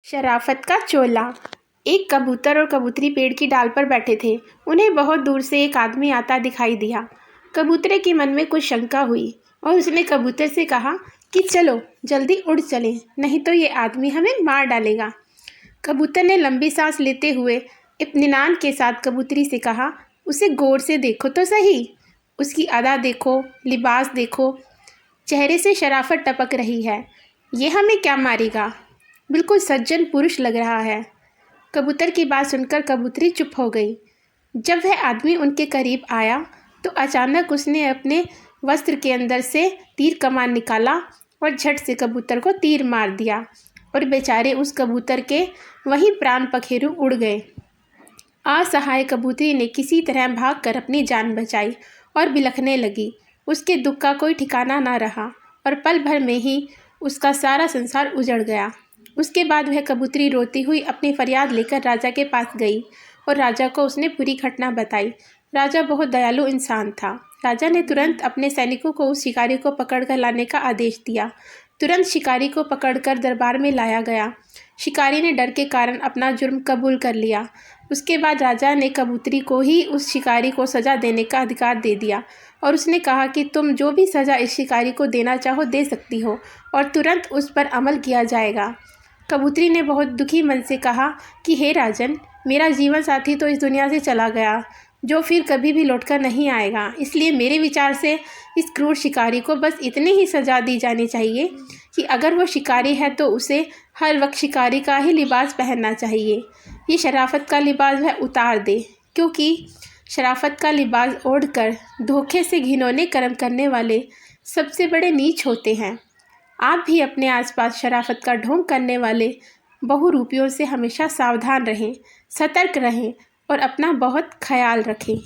शराफत का चोला। एक कबूतर और कबूतरी पेड़ की डाल पर बैठे थे। उन्हें बहुत दूर से एक आदमी आता दिखाई दिया। कबूतरे के मन में कुछ शंका हुई और उसने कबूतर से कहा कि चलो जल्दी उड़ चलें, नहीं तो ये आदमी हमें मार डालेगा। कबूतर ने लंबी सांस लेते हुए इत्मीनान के साथ कबूतरी से कहा, उसे गौर से देखो तो सही, उसकी अदा देखो, लिबास देखो, चेहरे से शराफत टपक रही है। ये हमें क्या मारेगा? बिल्कुल सज्जन पुरुष लग रहा है। कबूतर की बात सुनकर कबूतरी चुप हो गई। जब वह आदमी उनके करीब आया तो अचानक उसने अपने वस्त्र के अंदर से तीर कमान निकाला और झट से कबूतर को तीर मार दिया और बेचारे उस कबूतर के वहीं प्राण पखेरु उड़ गए। असहाय कबूतरी ने किसी तरह भागकर अपनी जान बचाई और बिलखने लगी। उसके दुख का कोई ठिकाना ना रहा और पल भर में ही उसका सारा संसार उजड़ गया। उसके बाद वह कबूतरी रोती हुई अपनी फरियाद लेकर राजा के पास गई और राजा को उसने पूरी घटना बताई। राजा बहुत दयालु इंसान था। राजा ने तुरंत अपने सैनिकों को उस शिकारी को पकड़कर लाने का आदेश दिया। तुरंत शिकारी को पकड़कर दरबार में लाया गया। शिकारी ने डर के कारण अपना जुर्म कबूल कर लिया। उसके बाद राजा ने कबूतरी को ही उस शिकारी को सज़ा देने का अधिकार दे दिया और उसने कहा कि तुम जो भी सज़ा इस शिकारी को देना चाहो दे सकती हो और तुरंत उस पर अमल किया जाएगा। कबूतरी ने बहुत दुखी मन से कहा कि हे राजन, मेरा जीवन साथी तो इस दुनिया से चला गया, जो फिर कभी भी लौटकर नहीं आएगा। इसलिए मेरे विचार से इस क्रूर शिकारी को बस इतनी ही सज़ा दी जानी चाहिए कि अगर वो शिकारी है तो उसे हर वक्त शिकारी का ही लिबास पहनना चाहिए। ये शराफत का लिबास वह उतार दे, क्योंकि शराफत का लिबास ओढ़कर धोखे से घिनौने कर्म करने वाले सबसे बड़े नीच होते हैं। आप भी अपने आसपास शराफत का ढोंग करने वाले बहुरूपियों से हमेशा सावधान रहें, सतर्क रहें और अपना बहुत ख्याल रखें।